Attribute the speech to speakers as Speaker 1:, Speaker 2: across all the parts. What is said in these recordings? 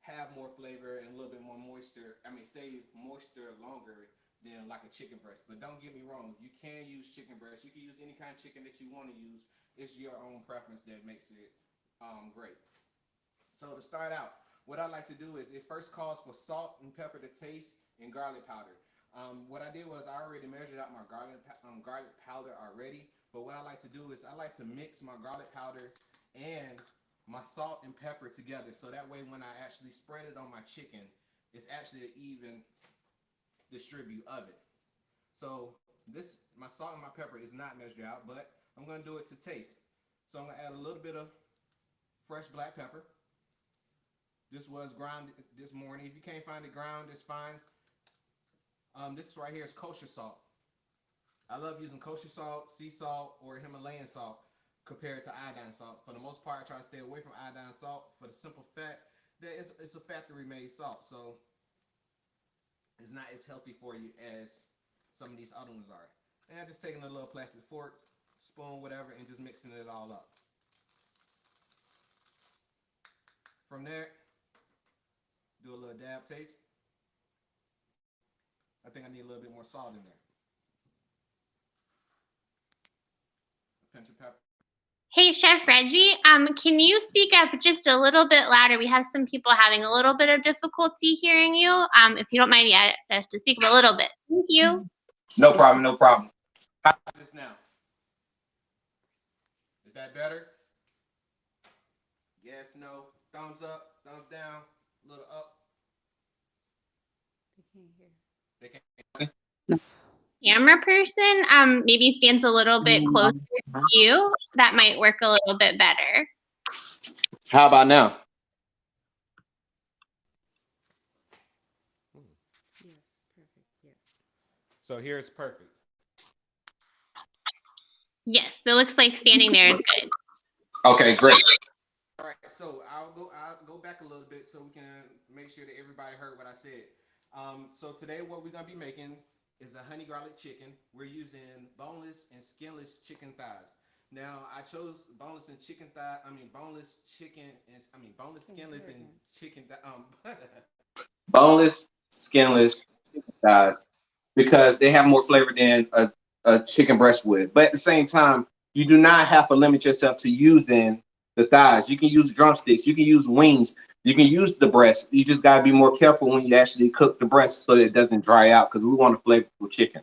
Speaker 1: have more flavor and a little bit more moisture. I mean, stay moisture longer than like a chicken breast. But don't get me wrong, you can use chicken breast. You can use any kind of chicken that you want to use. It's your own preference that makes it great. So to start out, what I like to do is it first calls for salt and pepper to taste and garlic powder. What I did was I already measured out my garlic powder already. But what I like to do is I like to mix my garlic powder and my salt and pepper together, so that way when I actually spread it on my chicken, it's actually an even distribute of it. So this, my salt and my pepper is not measured out, but I'm gonna do it to taste. So I'm gonna add a little bit of fresh black pepper. This was ground this morning. If you can't find it ground, it's fine. This right here is kosher salt. I love using kosher salt, sea salt, or Himalayan salt compared to iodine salt. For the most part, I try to stay away from iodine salt for the simple fact that it's a factory-made salt, so it's not as healthy for you as some of these other ones are. And I'm just taking a little plastic fork, spoon, whatever, and just mixing it all up. From there, do a little dab taste. I think I need a little bit more salt in there. A pinch of pepper.
Speaker 2: Hey, Chef Reggie, can you speak up just a little bit louder? We have some people having a little bit of difficulty hearing you. If you don't mind, yeah, just to speak up a little bit. Thank you.
Speaker 1: No problem, no problem. How's this now? Is that better? Yes, no, thumbs up, thumbs down, a little up.
Speaker 3: They can't hear.
Speaker 1: They can't.
Speaker 2: Camera person, maybe stands a little bit closer to you. That might work a little bit better.
Speaker 1: How about now?
Speaker 3: Yes, perfect. Yes.
Speaker 1: So here's perfect.
Speaker 2: Yes, it looks like standing there is good.
Speaker 1: Okay, great. All right, so I'll go back a little bit so we can make sure that everybody heard what I said. So today what we're gonna be making is a honey garlic chicken. We're using boneless and skinless chicken thighs. Now I chose boneless and chicken thigh. Boneless chicken and boneless, skinless, and chicken. Boneless, skinless chicken thighs because they have more flavor than a chicken breast would. But at the same time, you do not have to limit yourself to using the thighs. You can use drumsticks. You can use wings. You can use the breast. You just got to be more careful when you actually cook the breast so that it doesn't dry out because we want a flavorful chicken.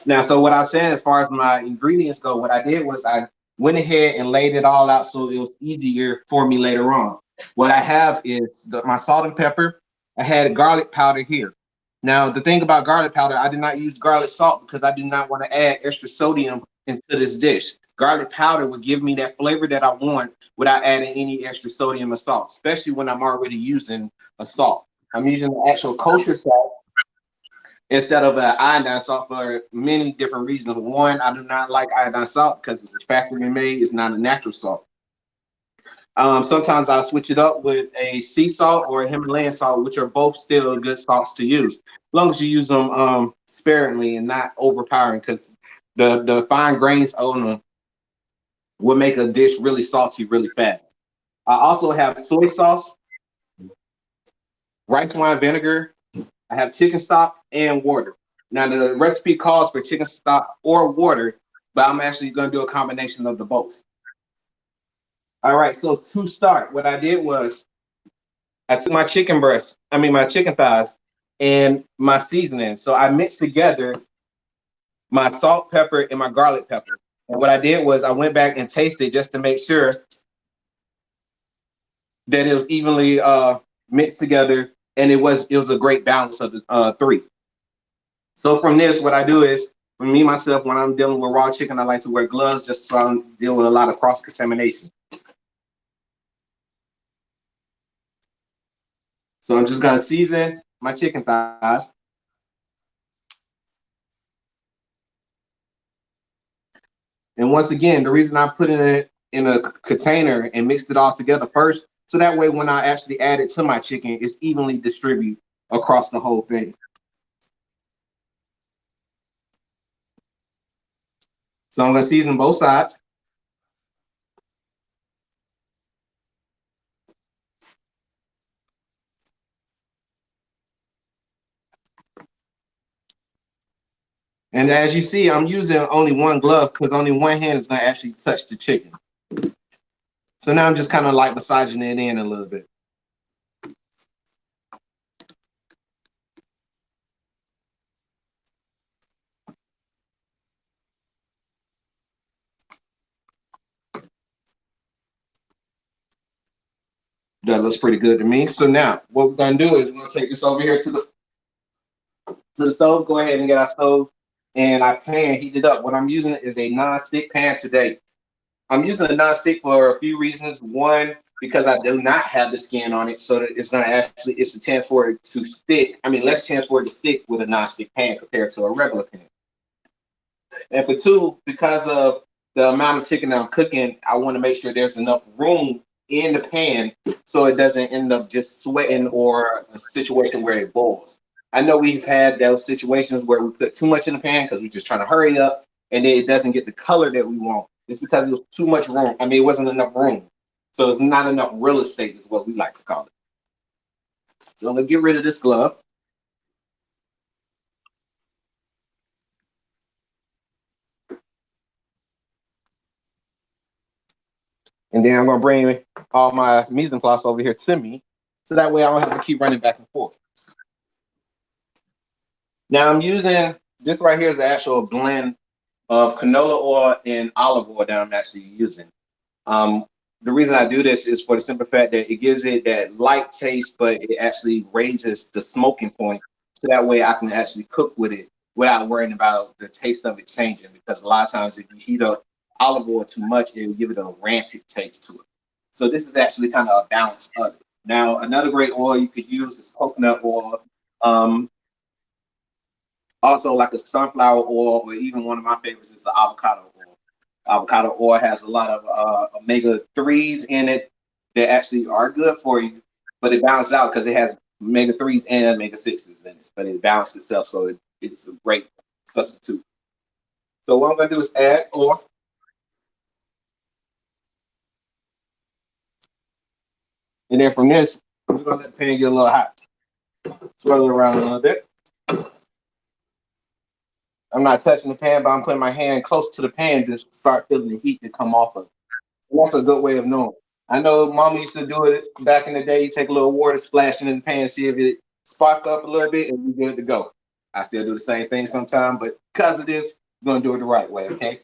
Speaker 1: Now, so what I was saying as far as my ingredients go, what I did was I went ahead and laid it all out so it was easier for me later on. What I have is my salt and pepper. I had garlic powder here. Now, the thing about garlic powder, I did not use garlic salt because I do not want to add extra sodium into this dish. Garlic powder would give me that flavor that I want without adding any extra sodium or salt, especially when I'm already using a salt. I'm using the actual kosher salt instead of an iodine salt for many different reasons. One, I do not like iodine salt because it's a factory made, it's not a natural salt. Sometimes I'll switch it up with a sea salt or a Himalayan salt, which are both still good salts to use, as long as you use them sparingly and not overpowering, because the fine grains on them will make a dish really salty really fast. I also have soy sauce, rice wine vinegar. I have chicken stock and water. Now the recipe calls for chicken stock or water, but I'm actually going to do a combination of the both. All right, so to start, what I did was I took my my chicken thighs and my seasoning. So I mixed together my salt, pepper, and my garlic pepper. And what I did was I went back and tasted just to make sure that it was evenly mixed together, and it was a great balance of the three. So from this, what I do is, for me myself, when I'm dealing with raw chicken, I like to wear gloves just so I don't deal with a lot of cross contamination. So I'm just gonna season my chicken thighs. And once again, the reason I'm putting it in a container and mixed it all together first, so that way when I actually add it to my chicken, it's evenly distributed across the whole thing. So I'm gonna season both sides. And as you see, I'm using only one glove because only one hand is going to actually touch the chicken. So now I'm just kind of like massaging it in a little bit. That looks pretty good to me. So now what we're going to do is we're going to take this over here to the stove. Go ahead and get our stove and our pan heated up. What I'm using is a non-stick pan today. I'm using a non-stick for a few reasons. One, because I do not have the skin on it, so that it's going to actually, it's a chance for it to stick. I mean, less chance for it to stick with a non-stick pan compared to a regular pan. And for two, because of the amount of chicken that I'm cooking, I want to make sure there's enough room in the pan so it doesn't end up just sweating or a situation where it boils. I know we've had those situations where we put too much in the pan because we're just trying to hurry up and then it doesn't get the color that we want. It's because it was too much room. I mean, it wasn't enough room. So it's not enough real estate is what we like to call it. So I'm going to get rid of this glove. And then I'm going to bring all my mise en place over here to me. So that way I don't have to keep running back and forth. Now I'm using, this right here is the actual blend of canola oil and olive oil that I'm actually using. The reason I do this is for the simple fact that it gives it that light taste, but it actually raises the smoking point. So that way I can actually cook with it without worrying about the taste of it changing. Because a lot of times if you heat up olive oil too much, it will give it a rancid taste to it. So this is actually kind of a balance of it. Now, another great oil you could use is coconut oil. Also like a sunflower oil, or even one of my favorites is the avocado oil. Avocado oil has a lot of omega-3s in it that actually are good for you, but it balances out because it has omega-3s and omega-6s in it, but it balances itself, so it's a great substitute. So what I'm going to do is add oil. And then from this, we're going to let the pan get a little hot. Swirl it around a little bit. I'm not touching the pan, but I'm putting my hand close to the pan to start feeling the heat to come off of it. And that's a good way of knowing. I know Mama used to do it back in the day. You take a little water, splash it in the pan, see if it spark up a little bit, and you're good to go. I still do the same thing sometimes, but because of this, I'm going to do it the right way, okay?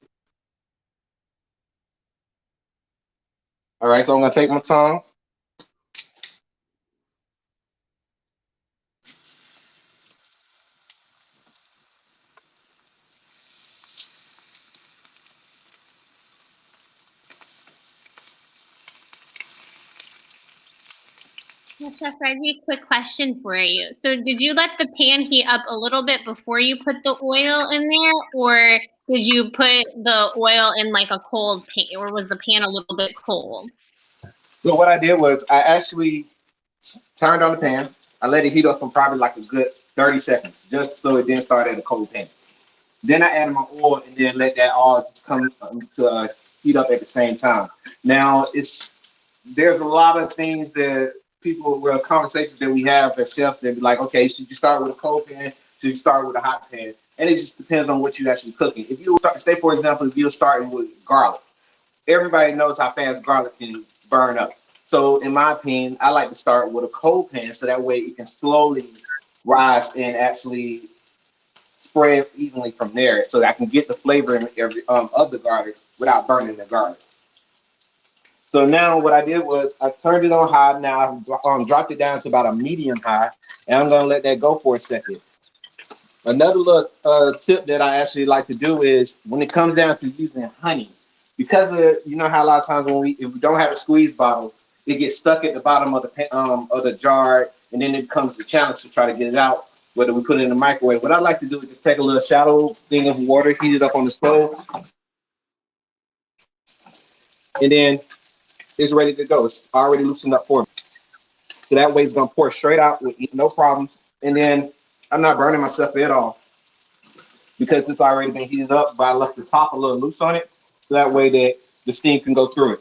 Speaker 1: All right, so I'm going to take my tongs.
Speaker 2: Chef Reggie, quick question for you. So did you let the pan heat up a little bit before you put the oil in there, or did you put the oil in like a cold pan, or was the pan a little bit cold?
Speaker 1: So what I did was I actually turned on the pan. I let it heat up for probably like a good 30 seconds, just so it didn't start at a cold pan. Then I added my oil and then let that all just come to heat up at the same time. Now there's a lot of things that conversations that we have as chefs that be like, okay, should you start with a cold pan? Should you start with a hot pan? And it just depends on what you're actually cooking. If you start, say for example, if you're starting with garlic, everybody knows how fast garlic can burn up. So in my opinion, I like to start with a cold pan so that way it can slowly rise and actually spread evenly from there, so that I can get the flavor of the garlic without burning the garlic. So now what I did was I turned it on high. Now I dropped it down to about a medium high, and I'm gonna let that go for a second. Another little tip that I actually like to do is when it comes down to using honey, because you know how a lot of times if we don't have a squeeze bottle, it gets stuck at the bottom of the jar, and then it becomes a challenge to try to get it out. Whether we put it in the microwave, what I like to do is just take a little shallow thing of water, heat it up on the stove, and then it's ready to go. It's already loosened up for me. So that way it's gonna pour straight out with no problems. And then I'm not burning myself at all because it's already been heated up, but I left the top a little loose on it. So that way that the steam can go through it.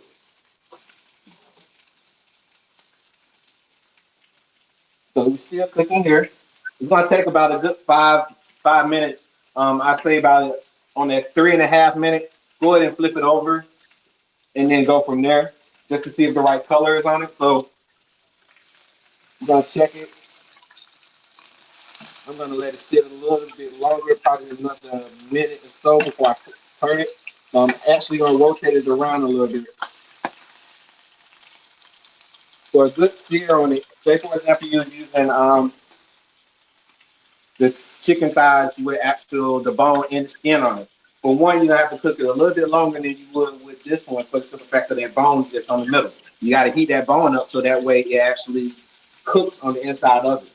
Speaker 1: So we're still cooking here. It's gonna take about a good five minutes I say about on that 3.5 minute, go ahead and flip it over and then go from there just to see if the right color is on it. So I'm gonna check it. I'm gonna let it sit a little bit longer, probably another minute or so before I turn it. So I'm actually gonna rotate it around a little bit for a good sear on it. Say for example you're using the chicken thighs with actual the bone and the skin on it. For one, you have to cook it a little bit longer than you would with this one, for the fact that that bone that's on the middle. You got to heat that bone up so that way it actually cooks on the inside of it.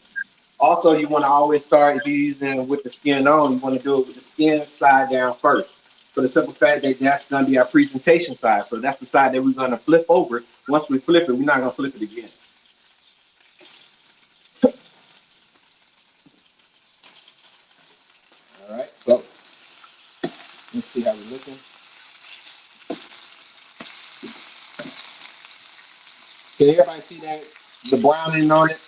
Speaker 1: Also, you want to always start if you're using with the skin on. You want to do it with the skin side down first. For the simple fact that that's going to be our presentation side. So that's the side that we're going to flip over. Once we flip it, we're not going to flip it again. All right. So let's see how we're looking. Can everybody see that the browning on it?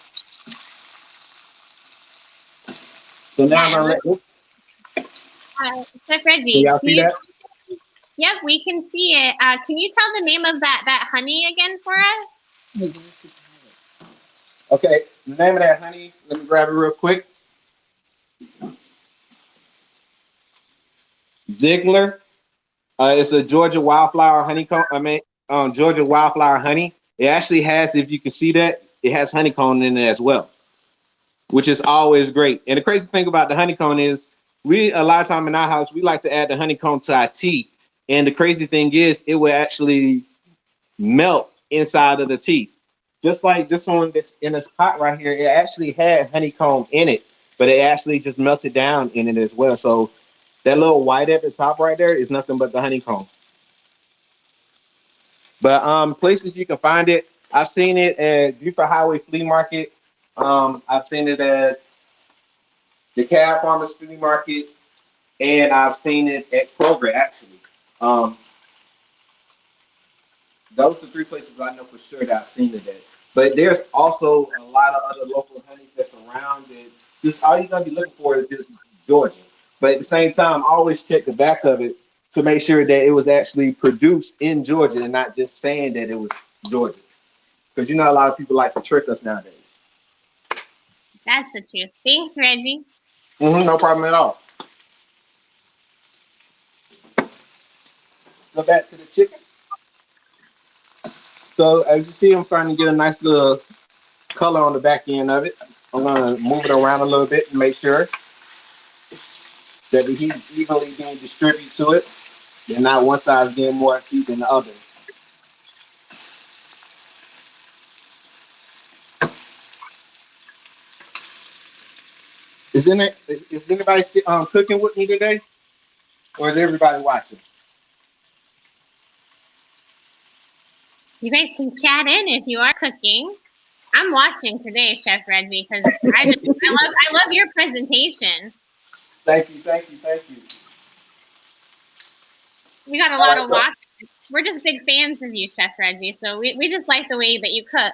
Speaker 1: So now I'm
Speaker 2: Yeah, it
Speaker 1: gonna let.
Speaker 2: looks. Chef
Speaker 1: Can
Speaker 2: Reggie,
Speaker 1: y'all
Speaker 2: can
Speaker 1: see
Speaker 2: you?
Speaker 1: that?
Speaker 2: Yep, we can see it. Can you tell the name of that honey again for us?
Speaker 1: Okay. The name of that honey. Let me grab it real quick. Ziegler. It's a Georgia wildflower honeycomb. Georgia wildflower honey. It actually has, if you can see that, it has honeycomb in it as well, which is always great. And the crazy thing about the honeycomb is, we a lot of time in our house we like to add the honeycomb to our tea. And the crazy thing is, it will actually melt inside of the tea. Just like this one that's in this pot right here, it actually had honeycomb in it, but it actually just melted down in it as well. So that little white at the top right there is nothing but the honeycomb. But places you can find it, I've seen it at Buford Highway Flea Market. I've seen it at the Cab Farmers Flea Market, and I've seen it at Kroger actually. Um, those are three places I know for sure that I've seen it at. But there's also a lot of other local honeys that's around that just all you're gonna be looking for is just Georgia. But at the same time, always check the back of it to make sure that it was actually produced in Georgia and not just saying that it was Georgia. Because you know a lot of people like to trick us nowadays.
Speaker 2: That's the truth. Thanks, Reggie.
Speaker 1: No problem at all. Go back to the chicken. So as you see, I'm starting to get a nice little color on the back end of it. I'm gonna move it around a little bit to make sure that the heat is evenly being distributed to it, and not one side is getting more heat than the other. Is anybody cooking with me today, or is everybody watching?
Speaker 2: You guys can chat in if you are cooking. I'm watching today, Chef Reggie, because I love your presentation.
Speaker 1: Thank you, thank you, thank you.
Speaker 2: We got a
Speaker 1: All
Speaker 2: lot
Speaker 1: right,
Speaker 2: of
Speaker 1: so
Speaker 2: watch. We're just big fans of you, Chef Reggie. So we just like the way that you cook.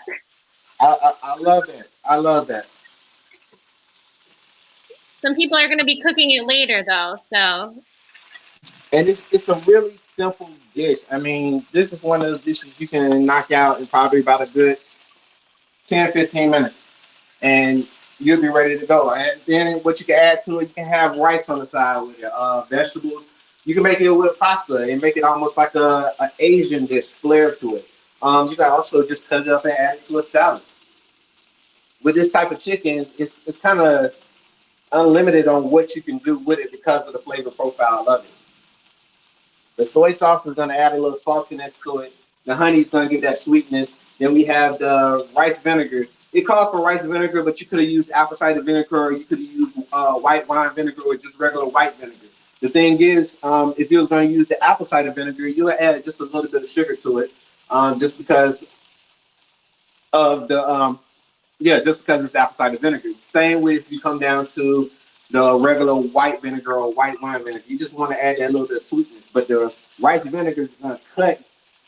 Speaker 1: I love that. I love that.
Speaker 2: Some people are going to be cooking it later, though. So
Speaker 1: And it's a really simple dish. I mean, this is one of those dishes you can knock out in probably about a good 10, 15 minutes, and you'll be ready to go. And then what you can add to it, you can have rice on the side with it, vegetables. You can make it with pasta and make it almost like a Asian dish flair to it. You can also just cut it up and add it to a salad. With this type of chicken, it's kind of unlimited on what you can do with it because of the flavor profile of it. The soy sauce is going to add a little saltiness to it. The honey is going to give that sweetness. Then we have the rice vinegar. It calls for rice vinegar, but you could have used apple cider vinegar, or you could have used white wine vinegar, or just regular white vinegar. The thing is, if you were going to use the apple cider vinegar, you would add just a little bit of sugar to it, just because of the just because it's apple cider vinegar. Same with if you come down to the regular white vinegar or white wine vinegar. You just want to add that little bit of sweetness. But the rice vinegar is going to cut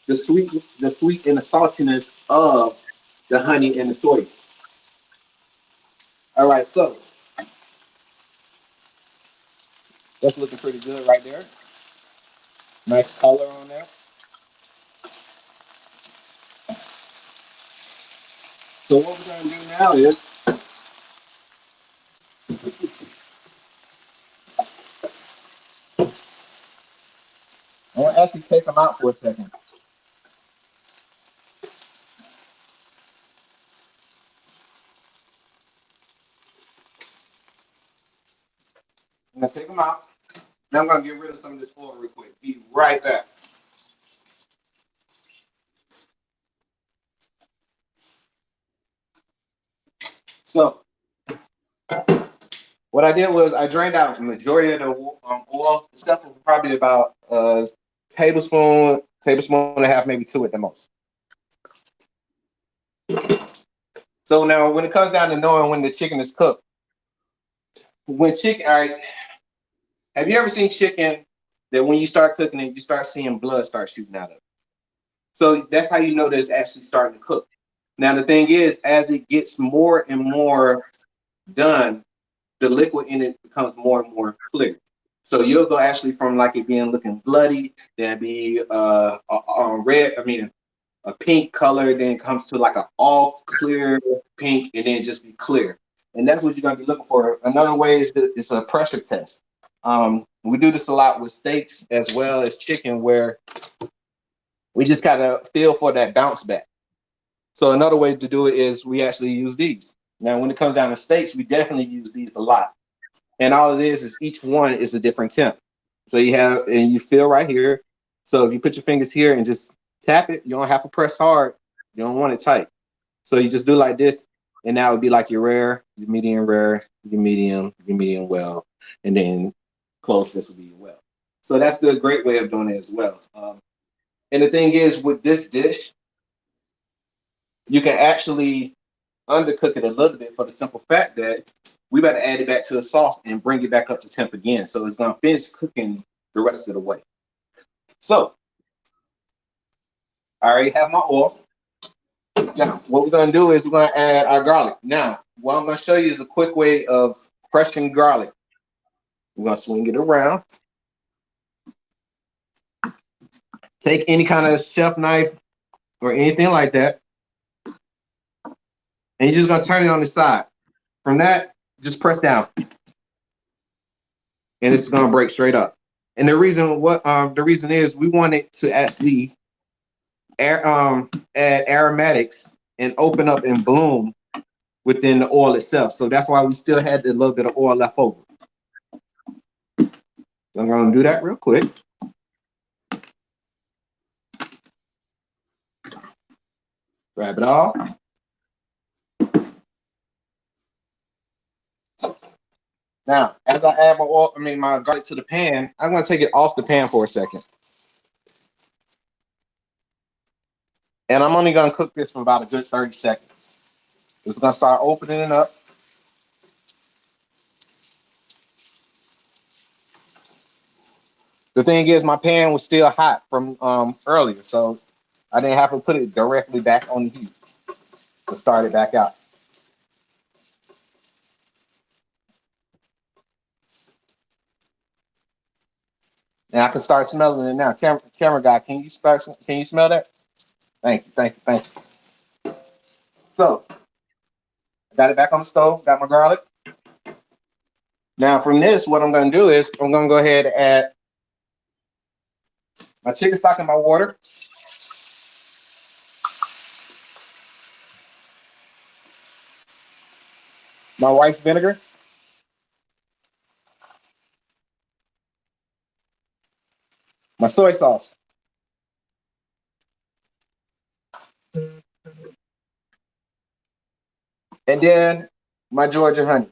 Speaker 1: the sweet and the saltiness of the honey and the soy. All right, so That's looking pretty good right there. Nice color on that. So what we're gonna do now is I'm gonna actually take them out for a second. I'm gonna take them out. Now I'm gonna get rid of some of this oil real quick. Be right back. So what I did was I drained out the majority of the oil, except for probably about a tablespoon, tablespoon and a half, maybe two at the most. So now when it comes down to knowing when the chicken is cooked, when chicken, all right, have you ever seen chicken that when you start cooking it, you start seeing blood start shooting out of it? So that's how you know that it's actually starting to cook. Now the thing is, as it gets more and more done, the liquid in it becomes more and more clear. So you'll go actually from like it being looking bloody, then be red. I mean, a pink color, then it comes to like an off clear pink, and then just be clear. And that's what you're gonna be looking for. Another way is it's a pressure test. We do this a lot with steaks as well as chicken, where we just gotta feel for that bounce back. So another way to do it is we actually use these. Now, when it comes down to steaks, we definitely use these a lot. And all it is each one is a different temp. So you have, and you feel right here. So if you put your fingers here and just tap it, you don't have to press hard. You don't want it tight. So you just do like this, and that would be like your rare, your medium rare, your medium well, and then close, this will be your well. So that's the great way of doing it as well. And the thing is, with this dish, you can actually undercook it a little bit for the simple fact that we better add it back to the sauce and bring it back up to temp again. So it's gonna finish cooking the rest of the way. So I already have my oil. Now, what we're gonna do is we're gonna add our garlic. Now, what I'm gonna show you is a quick way of crushing garlic. We're gonna swing it around. Take any kind of chef knife or anything like that, and you're just gonna turn it on the side. From that, just press down, and it's gonna break straight up. And the reason is we want it to actually add aromatics and open up and bloom within the oil itself. So that's why we still had a little bit of oil left over. I'm gonna do that real quick. Grab it all. Now, as I add my garlic to the pan, I'm gonna take it off the pan for a second. And I'm only gonna cook this for about a good 30 seconds. It's gonna start opening it up. The thing is, my pan was still hot from earlier, so I didn't have to put it directly back on the heat to start it back out. And I can start smelling it now. Camera guy, can you smell that? Thank you. So, I got it back on the stove, got my garlic. Now from this, what I'm gonna do is I'm gonna go ahead and add my chicken stock in my water. My rice vinegar. My soy sauce. And then my Georgia honey.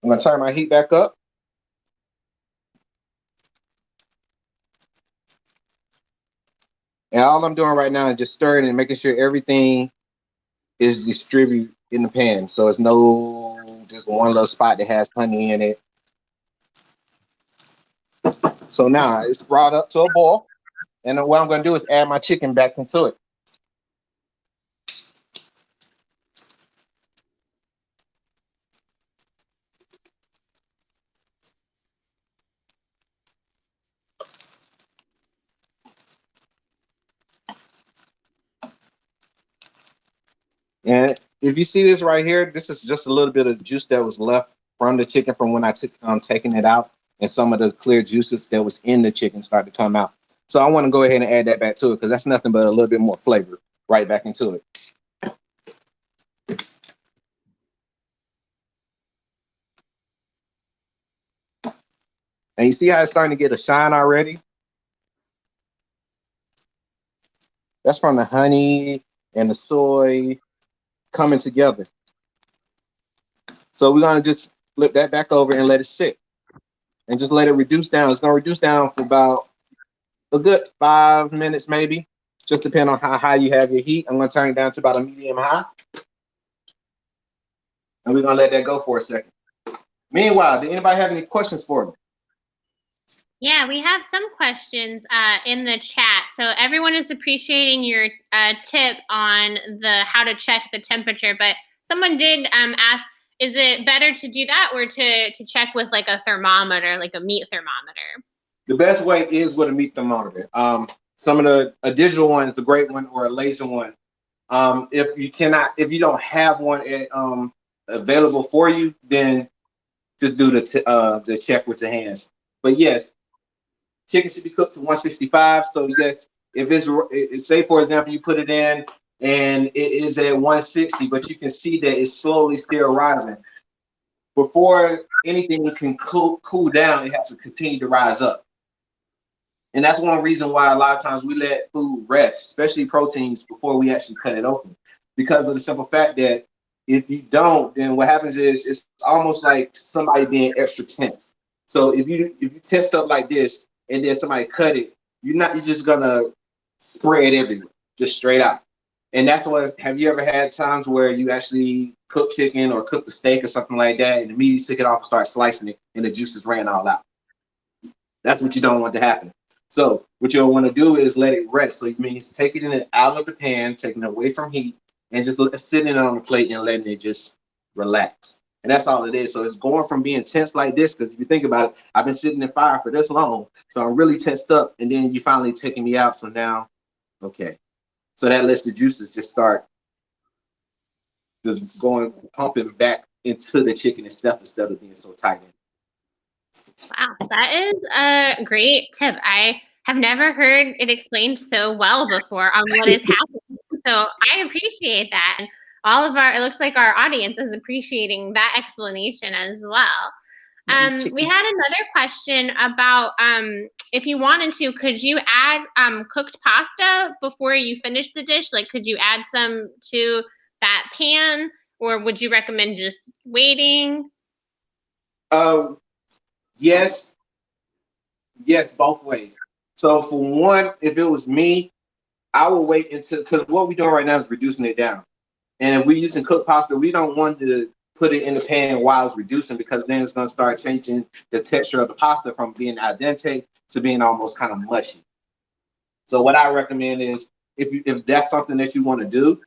Speaker 1: I'm gonna turn my heat back up. And all I'm doing right now is just stirring and making sure everything is distributed in the pan. So it's no just one little spot that has honey in it. So now it's brought up to a boil. And what I'm gonna do is add my chicken back into it. And if you see this right here, this is just a little bit of juice that was left from the chicken from when I took taking it out, and some of the clear juices that was in the chicken started to come out. So I want to go ahead and add that back to it because that's nothing but a little bit more flavor right back into it. And you see how it's starting to get a shine already? That's from the honey and the soy coming together. So we're gonna just flip that back over and let it sit. And just let it reduce down. It's gonna reduce down for about a good 5 minutes, maybe. Just depending on how high you have your heat. I'm gonna turn it down to about a medium high. And we're gonna let that go for a second. Meanwhile, did anybody have any questions for me?
Speaker 2: Yeah, we have some questions in the chat. So everyone is appreciating your tip on the how to check the temperature. But someone did ask, is it better to do that or to check with like a thermometer, like a meat thermometer?
Speaker 1: The best way is with a meat thermometer. Some of the digital ones, the great one or a laser one. If you don't have one available for you, then just do the check with the hands. But yes, chicken should be cooked to 165. So yes, if it's say for example you put it in and it is at 160, but you can see that it's slowly still rising. Before anything can cool down, it has to continue to rise up. And that's one reason why a lot of times we let food rest, especially proteins, before we actually cut it open. Because of the simple fact that if you don't, then what happens is it's almost like somebody being extra tense. So if you test up like this and then somebody cut it, you're just gonna spray it everywhere, just straight out. And that's what, have you ever had times where you actually cook chicken or cook the steak or something like that and immediately took it off and start slicing it and the juices ran all out? That's what you don't want to happen. So what you'll want to do is let it rest. So it means taking it out of the pan, taking it away from heat, and just sitting it on the plate and letting it just relax. And that's all it is. So it's going from being tense like this, because if you think about it, I've been sitting in fire for this long, so I'm really tensed up, and then you finally taking me out. So now, okay. So that lets the juices just start just going, pumping back into the chicken itself instead of being so tight.
Speaker 2: Wow, that is a great tip. I have never heard it explained so well before on what is happening. So I appreciate that. And it looks like our audience is appreciating that explanation as well. We had another question about if you wanted to, could you add cooked pasta before you finish the dish? Like, could you add some to that pan, or would you recommend just waiting?
Speaker 1: Yes, both ways. So for one, if it was me, I would wait until, because what we're doing right now is reducing it down. And if we're using cooked pasta, we don't want to put it in the pan while it's reducing, because then it's going to start changing the texture of the pasta from being al dente to being almost kind of mushy. So what I recommend is, if that's something that you want to do,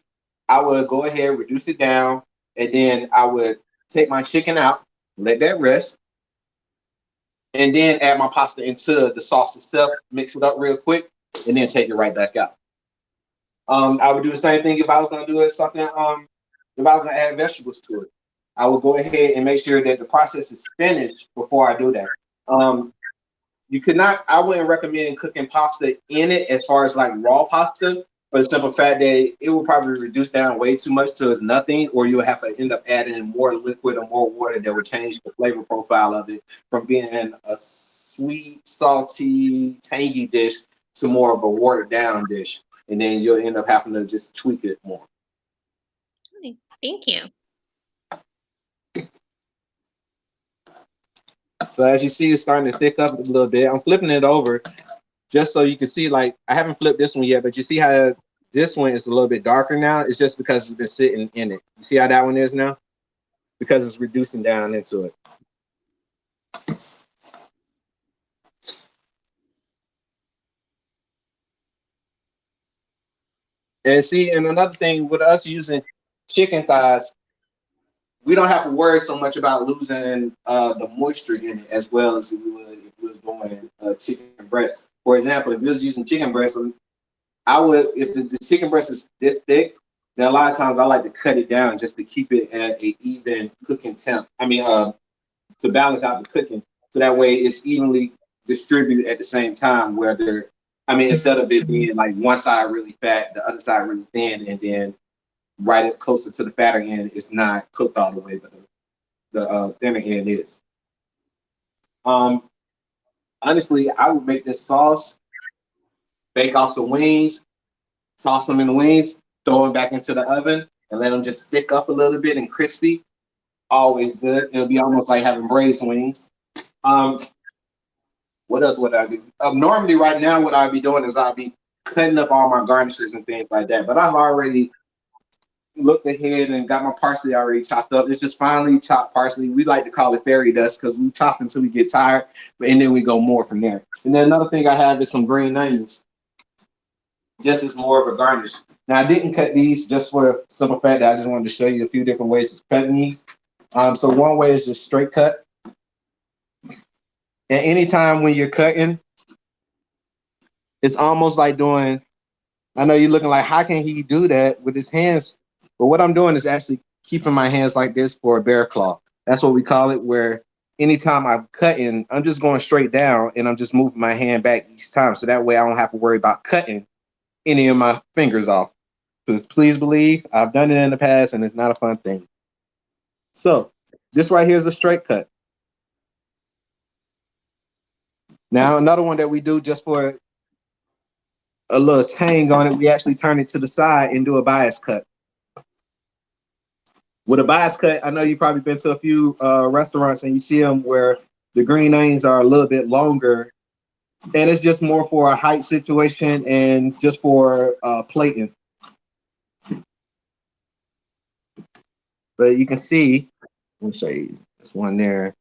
Speaker 1: I would go ahead, reduce it down, and then I would take my chicken out, let that rest, and then add my pasta into the sauce itself, mix it up real quick, and then take it right back out. I would do the same thing if I was going to do it something. If I was going to add vegetables to it, I would go ahead and make sure that the process is finished before I do that. I wouldn't recommend cooking pasta in it as far as like raw pasta, for the simple fact that it will probably reduce down way too much to it's nothing, or you'll have to end up adding more liquid or more water that would change the flavor profile of it from being a sweet, salty, tangy dish to more of a watered down dish. And then you'll end up having to just tweak it more.
Speaker 2: Thank you.
Speaker 1: So as you see, it's starting to thick up a little bit. I'm flipping it over just so you can see, like, I haven't flipped this one yet, but you see how this one is a little bit darker now? It's just because it's been sitting in it. You see how that one is now? Because it's reducing down into it. And see, and another thing with us using chicken thighs, we don't have to worry so much about losing the moisture in it as well as we would if we was doing chicken breast. For example, if we was using chicken breast, if the chicken breast is this thick, Now, a lot of times I like to cut it down just to keep it at a even cooking temp. To balance out the cooking, so that way it's evenly distributed at the same time. Instead of it being like one side really fat, the other side really thin, and then right up closer to the fatter end, it's not cooked all the way, but the thinner end is. Um, Honestly, I would make this sauce, bake off some wings, toss them in the wings, throw them back into the oven, and let them just stick up a little bit and crispy. Always good. It'll be almost like having braised wings. Um, what else would I do? Normally, right now, what I'd be doing is I'd be cutting up all my garnishes and things like that. But I've already looked ahead and got my parsley already chopped up. It's just finely chopped parsley. We like to call it fairy dust because we chop until we get tired, and then we go more from there. And then another thing I have is some green onions, just as more of a garnish. Now I didn't cut these just for the simple fact that I just wanted to show you a few different ways of cutting these. So one way is just straight cut. And anytime when you're cutting, it's almost like doing, I know you're looking like, how can he do that with his hands? But what I'm doing is actually keeping my hands like this for a bear claw. That's what we call it, where anytime I'm cutting, I'm just going straight down and I'm just moving my hand back each time. So that way I don't have to worry about cutting any of my fingers off. Because please believe, I've done it in the past and it's not a fun thing. So this right here is a straight cut. Now another one that we do just for a little tang on it, we actually turn it to the side and do a bias cut. With a bias cut, I know you've probably been to a few restaurants and you see them where the green onions are a little bit longer, and it's just more for a height situation and just for plating. But you can see, let me show you this one there.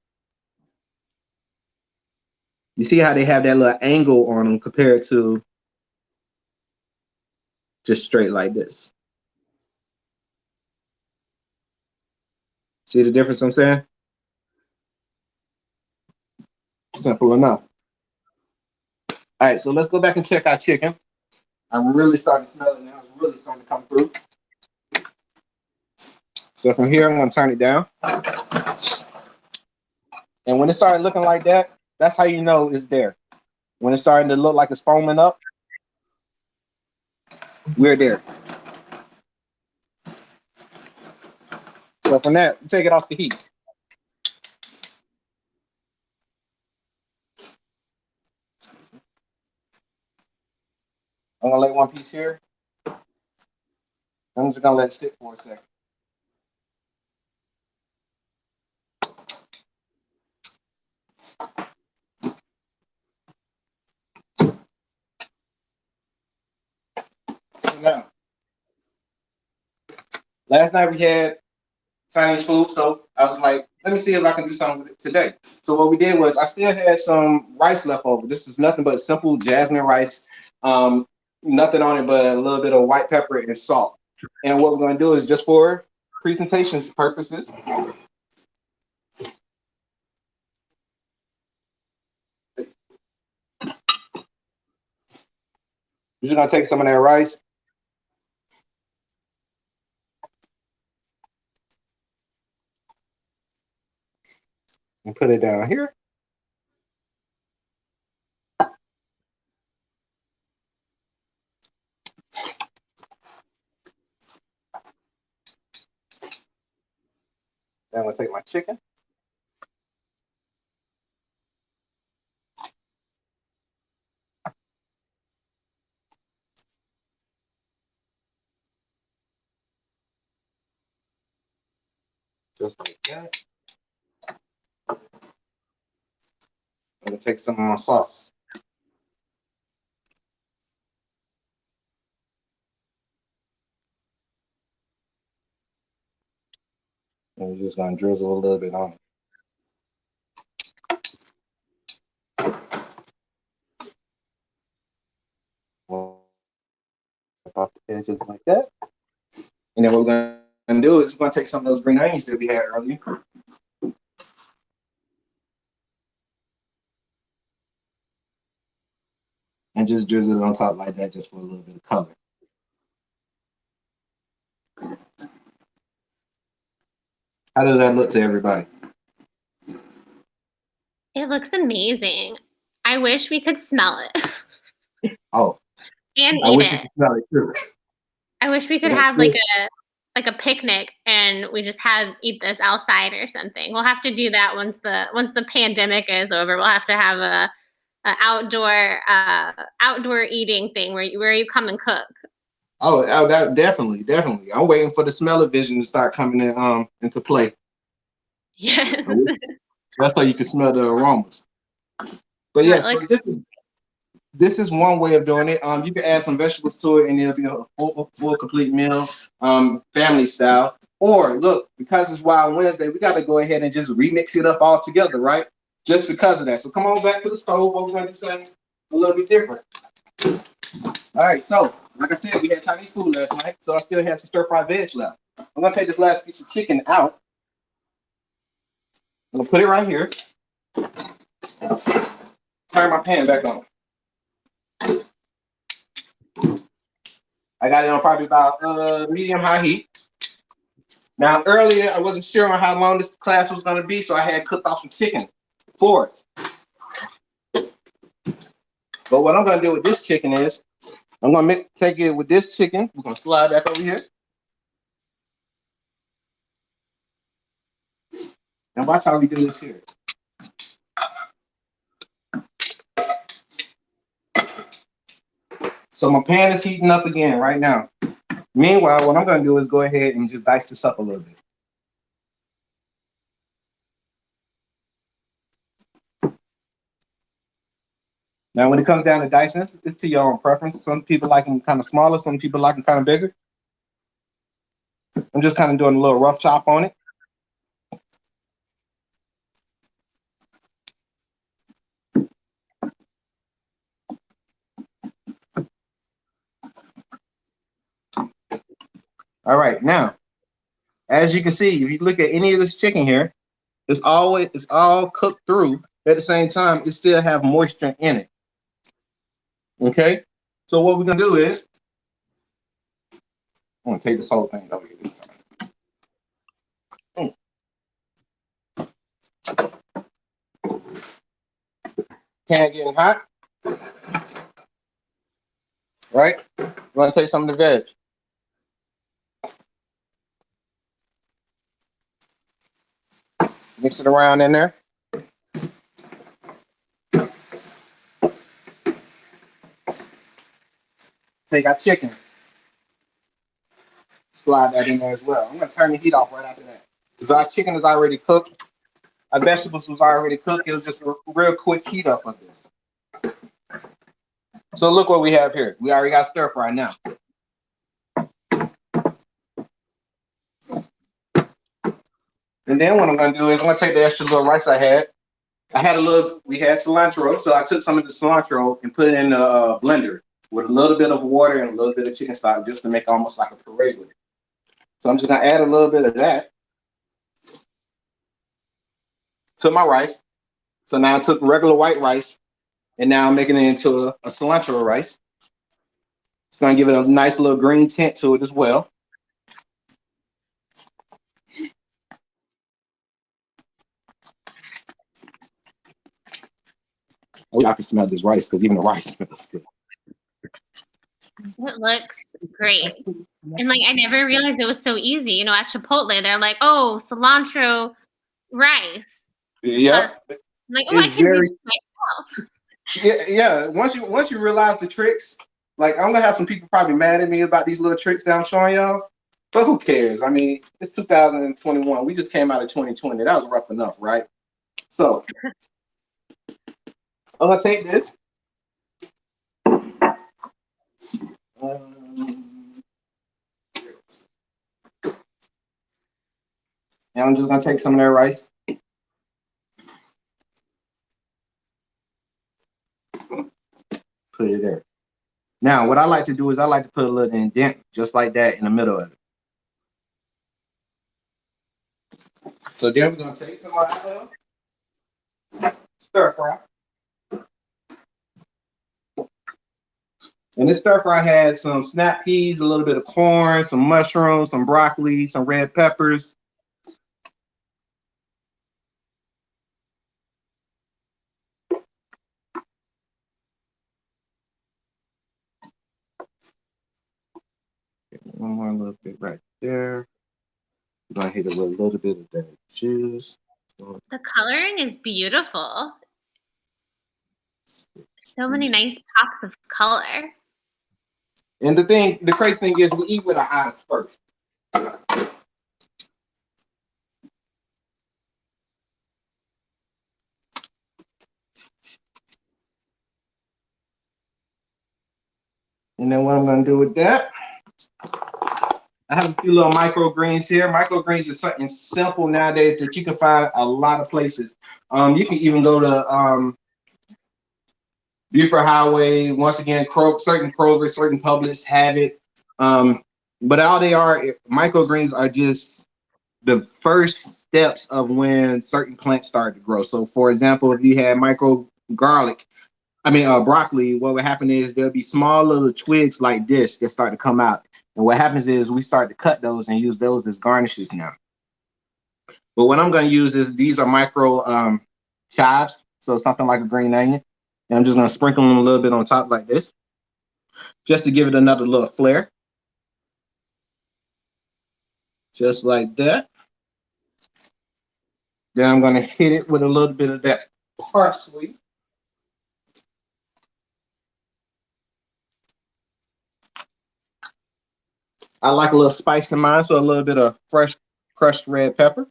Speaker 1: You see how they have that little angle on them compared to just straight like this. See the difference I'm saying? Simple enough. All right, so let's go back and check our chicken. I'm really starting to smell it now. It's really starting to come through. So from here, I'm going to turn it down. And when it started looking like that, that's how you know it's there. When it's starting to look like it's foaming up, we're there. So from that, take it off the heat. I'm going to lay one piece here. I'm just going to let it sit for a second. So now, last night we had Chinese food, so I was like, let me see if I can do something with it today. So what we did was I still had some rice left over. This is nothing but simple jasmine rice. Nothing on it but a little bit of white pepper and salt. And what we're going to do is just for presentation purposes, we're just going to take some of that rice and put it down here. Then I'm going to take my chicken. Just like that. I'm going to take some of my sauce. And we're just going to drizzle a little bit on it. Off the edges like that. And then what we're going to do is we're going to take some of those green onions that we had earlier. And just drizzle it on top like that just for a little bit of color. How does that look to everybody?
Speaker 2: It looks amazing. I wish we could smell it
Speaker 1: Oh,
Speaker 2: and
Speaker 1: I
Speaker 2: eat
Speaker 1: wish you
Speaker 2: it.
Speaker 1: could smell it too.
Speaker 2: I wish we could
Speaker 1: But
Speaker 2: have like a picnic and we just eat this outside or something. We'll have to do that once the pandemic is over. We'll have to have a outdoor eating thing where you come and cook.
Speaker 1: oh, that definitely. I'm waiting for the smell-o-vision to start coming in into play.
Speaker 2: Yes.
Speaker 1: That's so you can smell the aromas. But yeah,
Speaker 2: That
Speaker 1: so
Speaker 2: looks
Speaker 1: this is one way of doing it. You can add some vegetables to it, and it'll be a full complete meal, family style. Or look, because it's Wild Wednesday, we got to go ahead and just remix it up all together, right? Just because of that. So come on back to the stove. We're going to do something a little bit different. All right. So like I said, we had Chinese food last night, so I still have some stir fried veg left. I'm gonna take this last piece of chicken out. I'm gonna put it right here. Turn my pan back on. I got it on probably about medium high heat. Now earlier I wasn't sure on how long this class was going to be, so I had cooked off some chicken for it. But what I'm going to do with this chicken is I'm going to take it with this chicken. We're going to slide back over here. And watch how we do this here. So my pan is heating up again right now. Meanwhile, what I'm going to do is go ahead and just dice this up a little bit. Now, when it comes down to dicing, it's to your own preference. Some people like them kind of smaller. Some people like them kind of bigger. I'm just kind of doing a little rough chop on it. All right, now, as you can see, if you look at any of this chicken here, it's all cooked through. At the same time, it still have moisture in it. Okay, so what we're gonna do is, I'm gonna take this whole thing over here this time. Pan getting hot, right? I'm gonna take some of the veg. Mix it around in there. Take our chicken. Slide that in there as well. I'm gonna turn the heat off right after that. Because our chicken is already cooked. Our vegetables was already cooked. It was just a real quick heat up of this. So look what we have here. We already got stir fry now. And then what I'm gonna do is I'm gonna take the extra little rice I had. We had cilantro, so I took some of the cilantro and put it in the blender with a little bit of water and a little bit of chicken stock just to make almost like a puree with it. So I'm just gonna add a little bit of that to my rice. So now I took regular white rice and now I'm making it into a cilantro rice. It's gonna give it a nice little green tint to it as well. Oh, I can smell this rice because even the rice smells good.
Speaker 2: It looks great. And like I never realized it was so easy. You know, at Chipotle, they're like, "Oh, cilantro rice."
Speaker 1: Yep.
Speaker 2: I'm like, "Oh, I can do this myself."
Speaker 1: Yeah. Once you realize the tricks, like I'm gonna have some people probably mad at me about these little tricks that I'm showing y'all, but who cares? I mean, it's 2021. We just came out of 2020. That was rough enough, right? So I'm gonna take this. And I'm just gonna take some of that rice. Put it there. Now, what I like to do is I like to put a little indent just like that in the middle of it. So then we're gonna take some of our stir fry. And this stir fry has some snap peas, a little bit of corn, some mushrooms, some broccoli, some red peppers. one more little bit right there. We're gonna hit it with a little bit of that juice.
Speaker 2: The coloring is beautiful. So many nice pops of color.
Speaker 1: And the crazy thing is, we eat with our eyes first. And then what I'm gonna do with that, I have a few little microgreens here. Microgreens is something simple nowadays that you can find a lot of places. You can even go to Buford Highway. Once again, certain Kroger, certain Publix have it. But all they are, microgreens are just the first steps of when certain plants start to grow. So, for example, if you had broccoli, what would happen is there'll be small little twigs like this that start to come out. And what happens is we start to cut those and use those as garnishes now. But what I'm going to use is these are micro chives, so something like a green onion. And I'm just going to sprinkle them a little bit on top like this, just to give it another little flair. Just like that. Then I'm going to hit it with a little bit of that parsley. I like a little spice in mine, so a little bit of fresh crushed red pepper.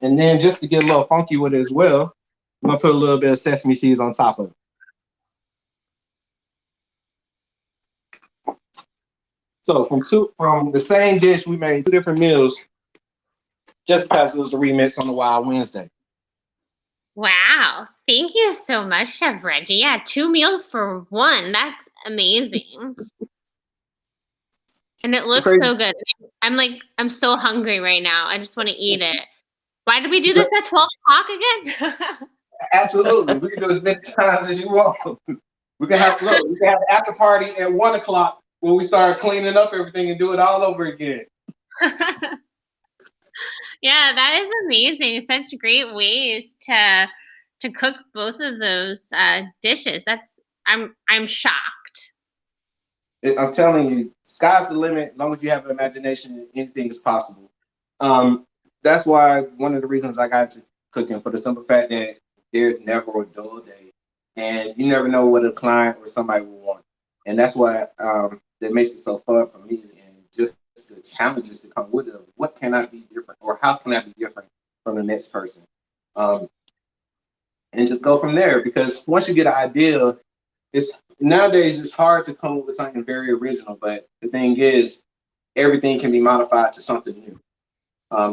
Speaker 1: And then just to get a little funky with it as well, I'm gonna put a little bit of sesame seeds on top of it. So from the same dish, we made 2 different meals just because it was a remix on the Wild Wednesday.
Speaker 2: Wow. Thank you so much, Chef Reggie. Yeah, 2 meals for 1. That's amazing. And it looks so good. I'm so hungry right now. I just want to eat it. Why did we do this at 12 o'clock again?
Speaker 1: Absolutely. We can do as many times as you want. We can have an after party at 1 o'clock where we start cleaning up everything and do it all over again.
Speaker 2: Yeah, that is amazing. Such great ways to cook both of those dishes. I'm shocked.
Speaker 1: I'm telling you, sky's the limit. As long as you have an imagination, anything is possible. That's why one of the reasons I got into cooking, for the simple fact that there's never a dull day, and you never know what a client or somebody will want. And that's why that makes it so fun for me, and just the challenges that come with it. What can I be different, or how can I be different from the next person? And just go from there, because once you get an idea, nowadays it's hard to come up with something very original, but the thing is, everything can be modified to something new.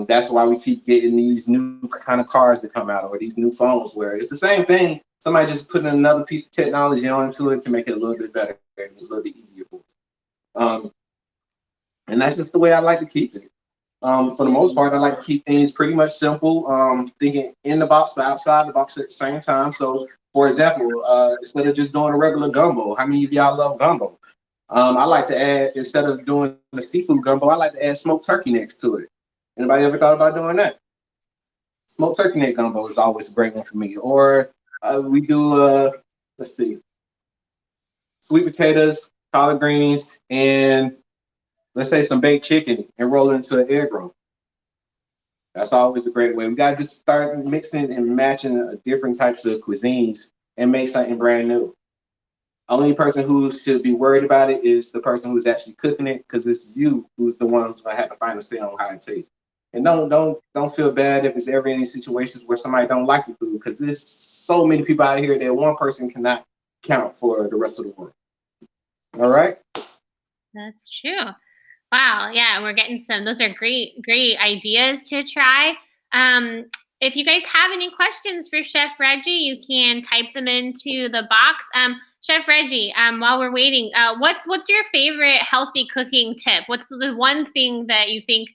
Speaker 1: That's why we keep getting these new kind of cars that come out, or these new phones where it's the same thing. Somebody just putting another piece of technology onto it to make it a little bit better and a little bit easier for it. And that's just the way I like to keep it. For the most part, I like to keep things pretty much simple, thinking in the box but outside the box at the same time. So, for example, instead of just doing a regular gumbo, how many of y'all love gumbo? I like to add, instead of doing a seafood gumbo, I like to add smoked turkey necks to it. Anybody ever thought about doing that? Smoked turkey neck gumbo is always a great one for me. Or we do, let's see, sweet potatoes, collard greens, and let's say some baked chicken and roll it into an egg roll. That's always a great way. We got to just start mixing and matching different types of cuisines and make something brand new. Only person who should be worried about it is the person who's actually cooking it, because it's you who's the one who's gonna have to find a say on how it tastes. And don't feel bad if it's ever any situations where somebody don't like your food, because there's so many people out here that one person cannot count for the rest of the world. All right.
Speaker 2: That's true. Wow. Yeah, we're getting those are great ideas to try. If you guys have any questions for Chef Reggie, you can type them into the box. Chef Reggie, while we're waiting, what's your favorite healthy cooking tip? What's the one thing that you think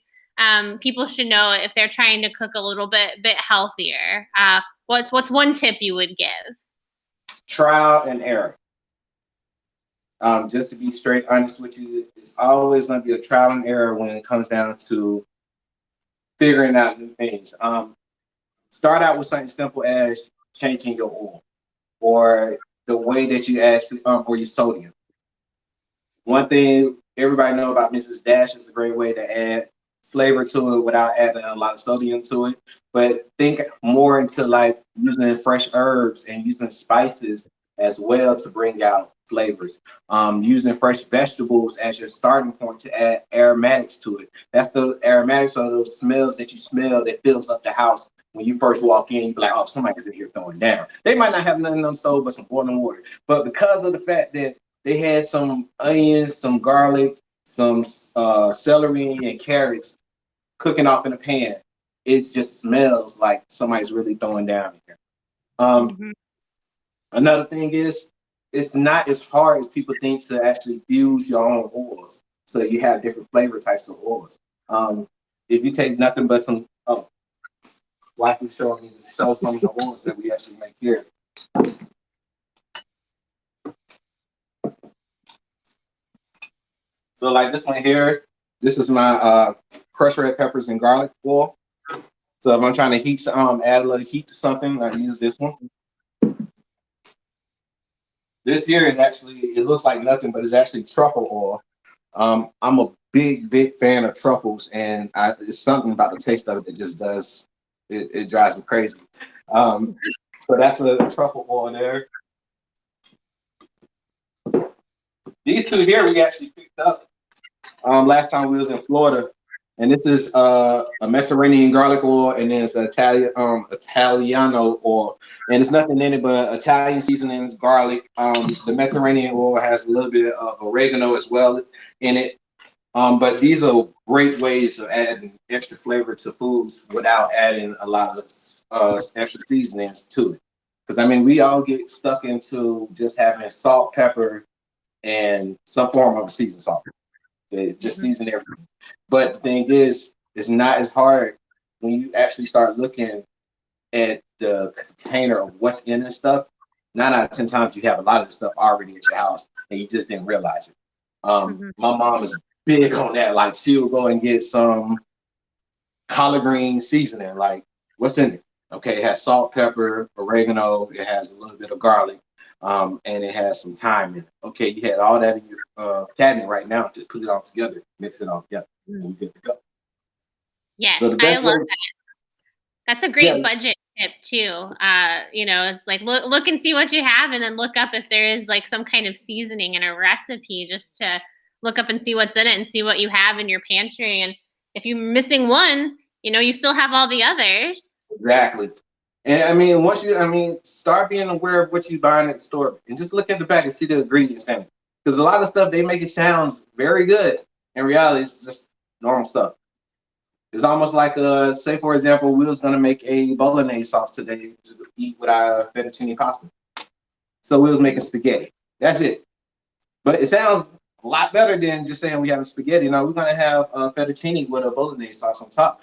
Speaker 2: people should know if they're trying to cook a little bit healthier? What's one tip you would give?
Speaker 1: Trial and error. Just to be straight honest with you, it's always going to be a trial and error when it comes down to figuring out new things. Start out with something simple as changing your oil, or the way that you actually or your sodium. One thing everybody know about Mrs. Dash is a great way to add flavor to it without adding a lot of sodium to it. But think more into like using fresh herbs and using spices as well to bring out flavors. Using fresh vegetables as your starting point to add aromatics to it. That's the aromatics are those smells that you smell that fills up the house. When you first walk in, you be like, oh, somebody's in here throwing down. They might not have nothing on the stove but some boiling water. But because of the fact that they had some onions, some garlic, some celery and carrots cooking off in a pan, it just smells like somebody's really throwing down here. Another thing is, it's not as hard as people think to actually fuse your own oils. So you have different flavor types of oils. If you take nothing but some, wife is showing me to show some of the oils that we actually make here. So like this one here, this is my crushed red peppers and garlic oil. So if I'm trying to heat, add a little heat to something, I use this one. This here is actually, it looks like nothing, but it's actually truffle oil. I'm a big fan of truffles, and it's something about the taste of it that just does, it drives me crazy. So that's a truffle oil there. These two here we actually picked up last time we was in Florida, and this is a Mediterranean garlic oil, and then it's Italiano oil, and it's nothing in it but Italian seasonings, garlic. The Mediterranean oil has a little bit of oregano as well in it. But these are great ways of adding extra flavor to foods without adding a lot of extra seasonings to it. Because I mean, we all get stuck into just having salt, pepper, and some form of seasoned salt. They just season everything. But the thing is, it's not as hard when you actually start looking at the container of what's in this stuff. 9 out of 10 times you have a lot of the stuff already at your house and you just didn't realize it. My mom is big on that. Like she'll go and get some collard green seasoning. Like, what's in it? Okay, it has salt, pepper, oregano. It has a little bit of garlic, and it has some thyme in it. Okay, you had all that in your cabinet right now. Just put it all together, mix it all together, and we're good to go.
Speaker 2: Yes,
Speaker 1: So
Speaker 2: I love that. That's a great budget tip too. It's like look and see what you have, and then look up if there is like some kind of seasoning in a recipe, just to look up and see what's in it and see what you have in your pantry. And if you're missing one, you still have all the others.
Speaker 1: Exactly. And I mean, start being aware of what you're buying at the store and just look at the back and see the ingredients in it. Because a lot of stuff, they make it sound very good. In reality, it's just normal stuff. It's almost like, say, for example, we was going to make a bolognese sauce today to eat with our fettuccine pasta. So we was making spaghetti. That's it. But it sounds a lot better than just saying we have a spaghetti. Now we're going to have fettuccine with a bolognese sauce on top.